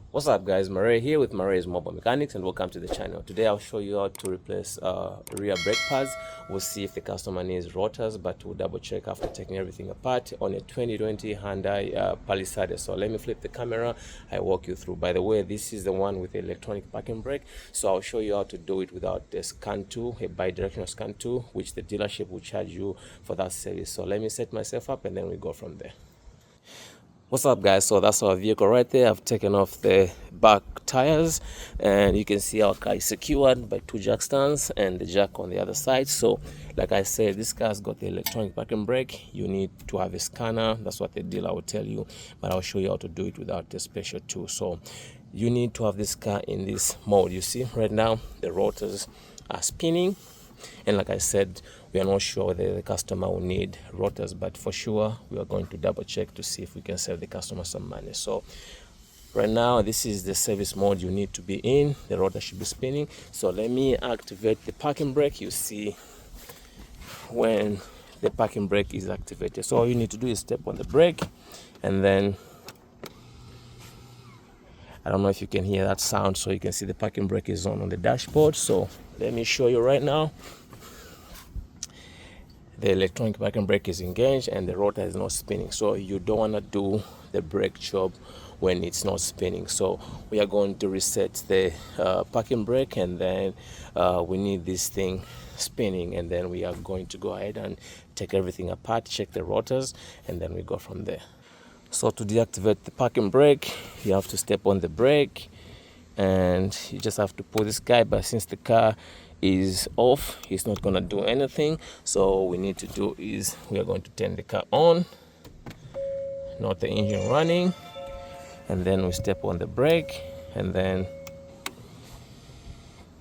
What's up guys, Murray here with Murray's Mobile Mechanics and welcome to the channel. Today I'll show you how to replace rear brake pads. We'll see if the customer needs rotors, but we'll double check after taking everything apart on a 2020 Hyundai Palisade. So let me flip the camera, I walk you through. By the way, this is the one with the electronic parking brake, so I'll show you how to do it without the scan tool, a bi-directional scan tool, which the dealership will charge you for that service. So let me set myself up and then we go from there. What's up guys, so that's our vehicle right there. I've taken off the back tires and you can see our car is secured by two jack stands and the jack on the other side. So like I said, this car's got the electronic parking brake. You need to have a scanner, that's what the dealer will tell you, but I'll show you how to do it without the special tool. So you need to have this car in this mode. You see right now the rotors are spinning, and like I said, we are not sure whether the customer will need rotors, but for sure we are going to double check to see if we can save the customer some money. So right now this is the service mode you need to be in. The rotor should be spinning. So let me activate the parking brake. You see when the parking brake is activated, so all you need to do is step on the brake, and then I don't know if you can hear that sound, so you can see the parking brake is on the dashboard. So let me show you right now. The electronic parking brake is engaged and the rotor is not spinning. So you don't want to do the brake job when it's not spinning. So we are going to reset the parking brake, and then we need this thing spinning, and then we are going to go ahead and take everything apart, check the rotors, and then we go from there. So to deactivate the parking brake, you have to step on the brake and you just have to pull this guy, but since the car is off, it's not going to do anything. So all we need to do is we are going to turn the car on, not the engine running, and then we step on the brake, and then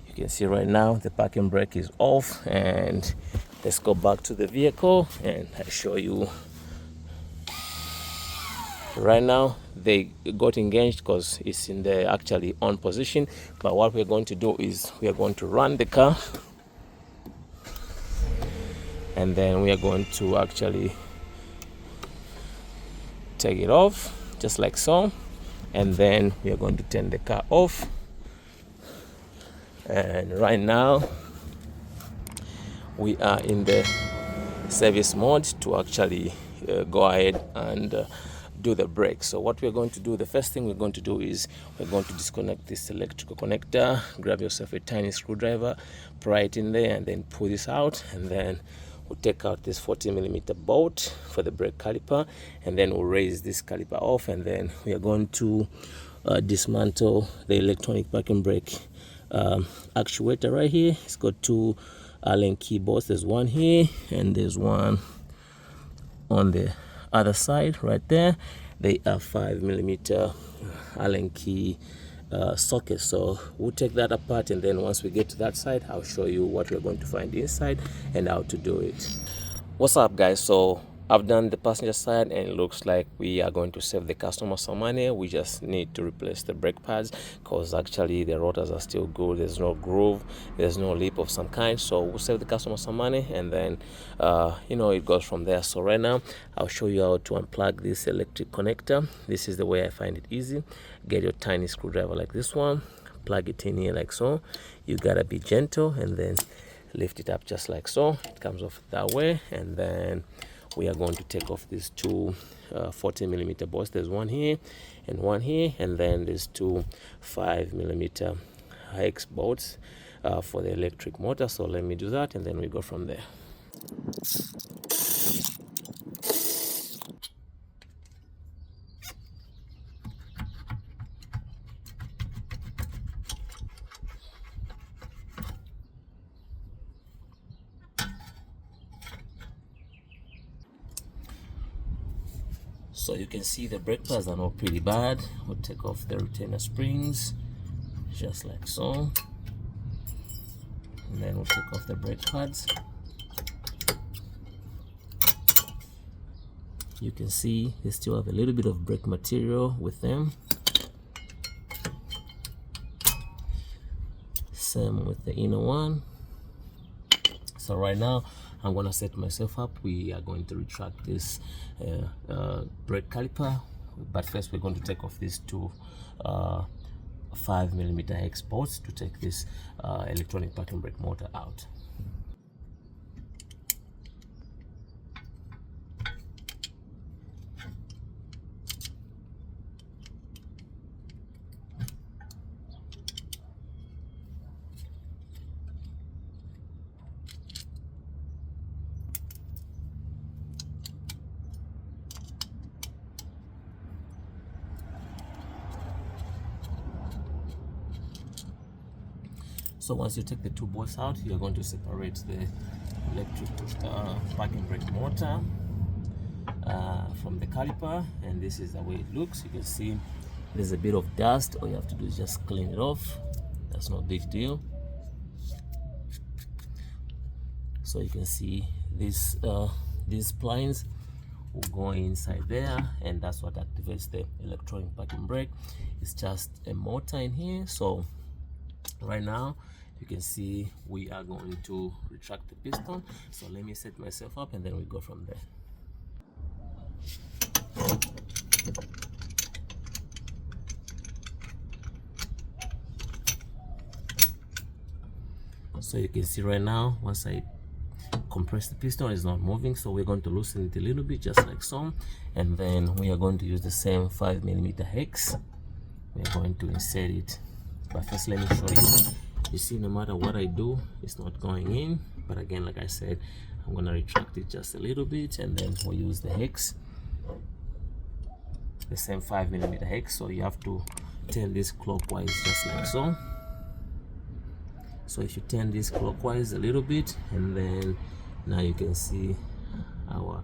you can see right now the parking brake is off. And let's go back to the vehicle and I show you. Right now they got engaged because it's in the actually on position, but what we're going to do is we are going to run the car, and then we are going to actually take it off just like so, and then we are going to turn the car off. And right now we are in the service mode to actually go ahead and do the brake. So what we're going to do, the first thing we're going to do is we're going to disconnect this electrical connector. Grab yourself a tiny screwdriver, pry it in there, and then pull this out, and then we'll take out this 40mm bolt for the brake caliper, and then we'll raise this caliper off, and then we are going to dismantle the electronic parking brake actuator right here. It's got two Allen key bolts. There's one here and there's one on the other side right there. They are 5mm Allen key socket. So we'll take that apart, and then once we get to that side, I'll show you what we're going to find inside and how to do it. What's up guys, so I've done the passenger side and it looks like we are going to save the customer some money. We just need to replace the brake pads because actually the rotors are still good. There's no groove, there's no lip of some kind, so we'll save the customer some money, and then it goes from there. So right now I'll show you how to unplug this electric connector. This is the way I find it easy. Get your tiny screwdriver like this one, plug it in here like so. You gotta be gentle and then lift it up just like so. It comes off that way, and then we are going to take off these two 40mm bolts. There's one here and one here, and then there's two 5mm hex bolts for the electric motor. So let me do that, and then we go from there. So you can see the brake pads are not pretty bad. We'll take off the retainer springs just like so, and then we'll take off the brake pads. You can see they still have a little bit of brake material with them. Same with the inner one. So right now I'm going to set myself up. We are going to retract this brake caliper but first we're going to take off these two 5mm hex bolts to take this electronic parking brake motor out. So once you take the two bolts out, you're going to separate the electric parking brake motor from the caliper, and this is the way it looks. You can see there's a bit of dust. All you have to do is just clean it off. That's no big deal. So you can see these splines will go inside there, and that's what activates the electronic parking brake. It's just a motor in here. So right now you can see we are going to retract the piston. So let me set myself up and then we go from there. So you can see right now, once I compress the piston, it's not moving, so we're going to loosen it a little bit, just like so, and then we are going to use the same 5mm hex. We're going to insert it, but first let me show you. You see, no matter what I do, it's not going in, but again, like I said, I'm going to retract it just a little bit, and then we'll use the hex, the same 5mm hex. So you have to turn this clockwise, just like so. So if you turn this clockwise a little bit, and then now you can see our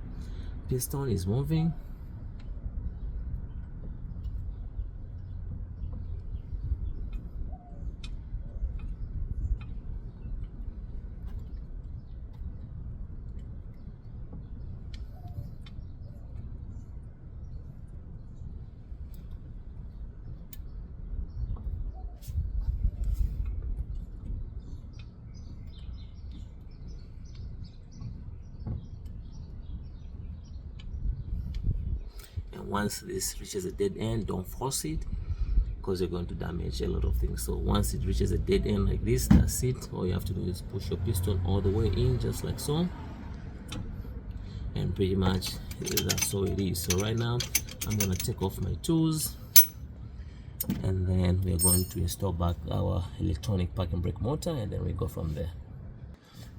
piston is moving. Once this reaches a dead end, don't force it, because you're going to damage a lot of things. So once it reaches a dead end like this, that's it. All you have to do is push your piston all the way in, just like so, and pretty much that's all it is. So right now I'm going to take off my tools, and then we are going to install back our electronic parking brake motor, and then we go from there.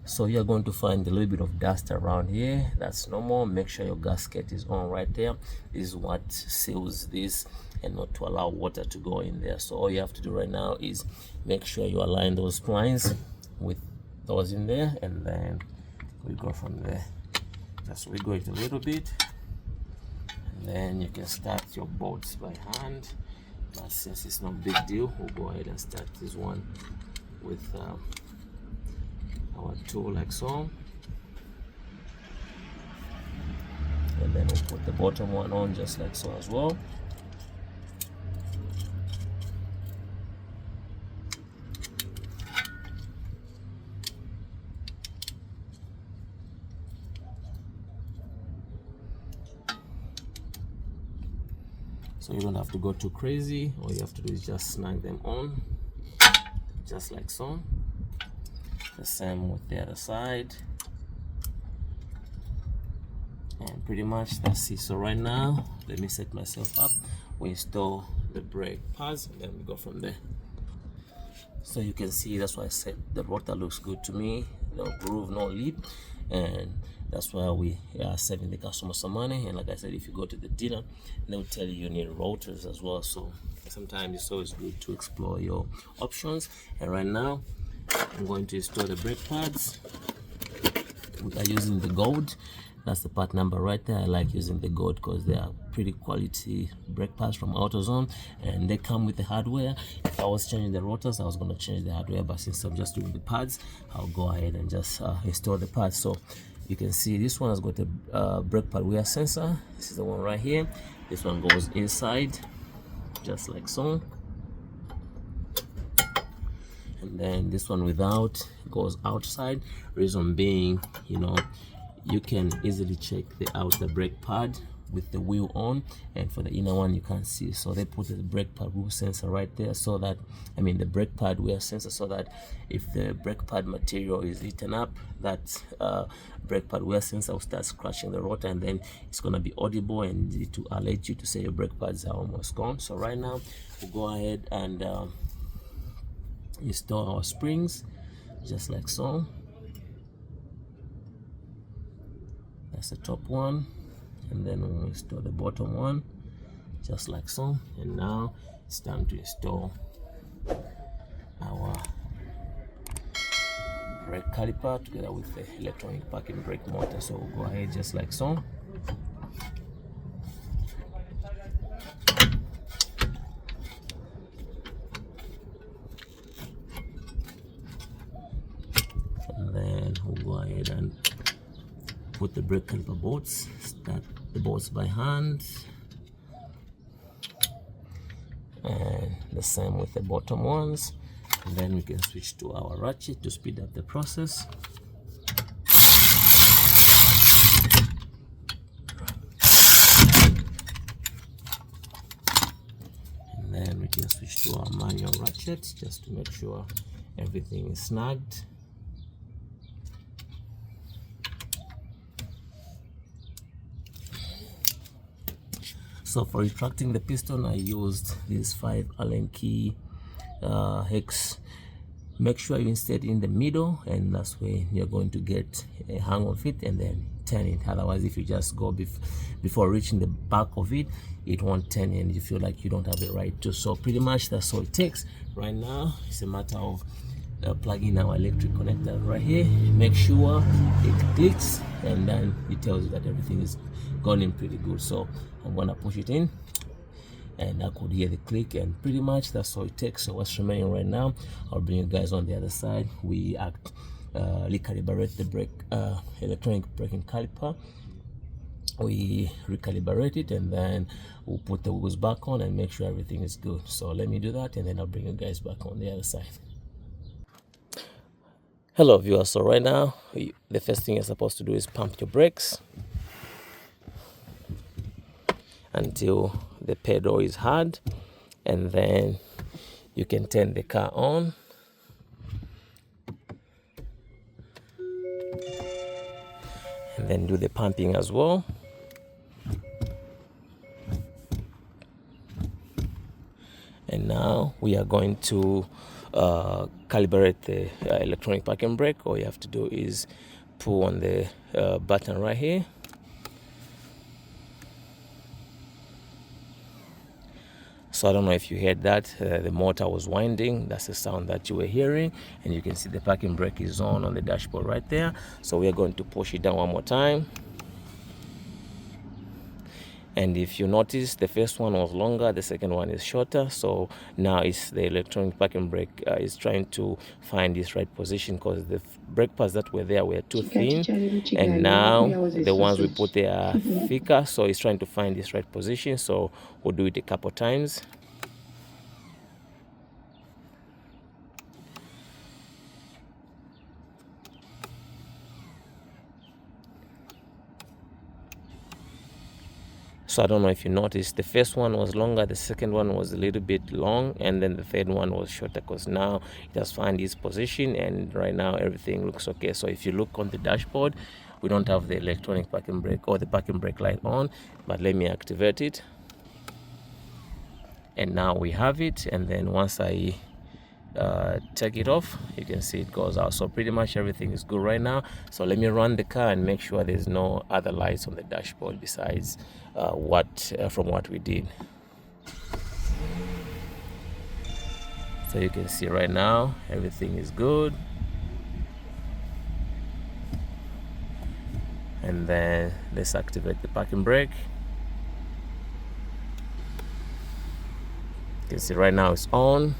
So you're going to find a little bit of dust around here. That's normal. Make sure your gasket is on right there. This is what seals this, and not to allow water to go in there. So all you have to do right now is make sure you align those splines with those in there, and then we go from there. Just wiggle it a little bit, and then you can start your bolts by hand. But since it's no big deal, we'll go ahead and start this one with our tool, like so, and then we'll put the bottom one on just like so as well. So you don't have to go too crazy. All you have to do is just snag them on, just like so. The same with the other side, and pretty much that's it. So right now, let me set myself up. We install the brake pads, and then we go from there. So you can see, that's why I said the rotor looks good to me. No groove, no lip, and that's why we are saving the customer some money. And like I said, if you go to the dealer, they'll tell you need rotors as well. So sometimes it's always good to explore your options. And right now, I'm going to install the brake pads. We are using the gold. That's the part number right there. I like using the gold because they are pretty quality brake pads from AutoZone, and they come with the hardware. If I was changing the rotors, I was going to change the hardware, but since I'm just doing the pads, I'll go ahead and just install the pads. So you can see this one has got a brake pad wear sensor. This is the one right here. This one goes inside, just like so. And then this one without goes outside. Reason being, you know, you can easily check the outer brake pad with the wheel on, and for the inner one you can't see. So they put the brake pad wheel sensor right there, so that, I mean the brake pad wheel sensor, so that if the brake pad material is eaten up, that brake pad wheel sensor will start scratching the rotor, and then it's going to be audible and it will alert you to say your brake pads are almost gone. So right now we'll go ahead and install our springs just like so. That's the top one, and then we'll install the bottom one just like so. And now it's time to install our brake caliper together with the electronic parking brake motor. So we'll go ahead just like so. And then we'll go ahead and put the brake caliper bolts, start the bolts by hand, and the same with the bottom ones. And then we can switch to our ratchet to speed up the process. And then we can switch to our manual ratchet just to make sure everything is snagged. So for retracting the piston, I used these 5 Allen key hex. Make sure you instead in the middle, and that's where you're going to get a hang of it, and then turn it. Otherwise, if you just go before reaching the back of it, it won't turn and you feel like you don't have the right to. So pretty much that's all it takes. Right now it's a matter of plugging our electric connector right here. Make sure it clicks, and then it tells you that everything is gone in pretty good. So I'm gonna push it in, and I could hear the click, and pretty much that's all it takes. So what's remaining right now, I'll bring you guys on the other side. We recalibrate the brake electronic braking caliper. We recalibrate it, and then we'll put the wheels back on and make sure everything is good. So let me do that, and then I'll bring you guys back on the other side. Hello viewers, so right now the first thing you're supposed to do is pump your brakes until the pedal is hard, and then you can turn the car on. And then do the pumping as well. And now we are going to calibrate the electronic parking brake. All you have to do is pull on the button right here. So I don't know if you heard that, the motor was winding. That's the sound that you were hearing, and you can see the parking brake is on the dashboard right there. So we are going to push it down one more time. And if you notice, the first one was longer, the second one is shorter. So now it's the electronic parking brake is trying to find this right position, because the brake pads that were there were too thin, and now the ones we put there are thicker. So it's trying to find this right position. So we'll do it a couple times. So I don't know if you noticed, the first one was longer, the second one was a little bit long, and then the third one was shorter, because now it has found its position, and right now everything looks okay. So if you look on the dashboard, we don't have the electronic parking brake or the parking brake light on, but let me activate it. And now we have it, and then once I take it off, you can see it goes out. So pretty much everything is good right now. So let me run the car and make sure there's no other lights on the dashboard besides from what we did. So you can see right now everything is good. And then let's activate the parking brake. You can see right now it's on,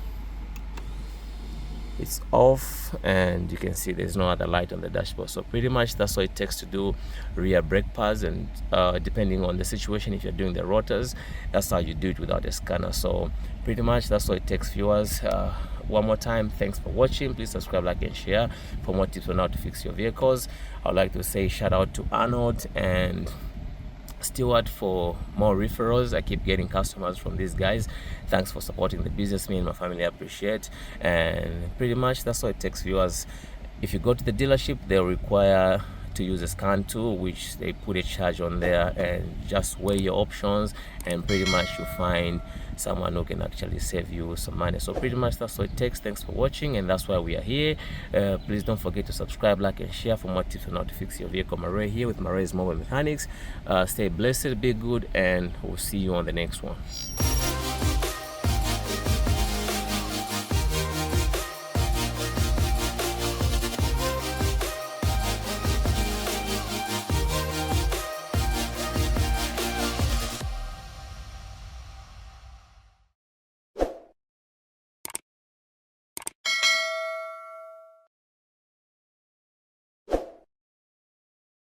it's off, and you can see there's no other light on the dashboard. So pretty much that's what it takes to do rear brake pads, and depending on the situation, if you're doing the rotors, that's how you do it without a scanner. So pretty much that's what it takes, viewers. One more time, thanks for watching. Please subscribe, like, and share for more tips on how to fix your vehicles. I'd like to say shout out to Arnold and steward for more referrals. I keep getting customers from these guys. Thanks for supporting the business. Me and my family appreciate. And pretty much that's all it takes, viewers. If you go to the dealership, they'll require to use a scan tool, which they put a charge on there, and just weigh your options, and pretty much you find someone who can actually save you some money. So pretty much that's what it takes. Thanks for watching, and that's why we are here. Please don't forget to subscribe, like, and share for more tips on how to fix your vehicle. Marais here with Marai's Mobile Mechanics. Stay blessed, be good, and we'll see you on the next one.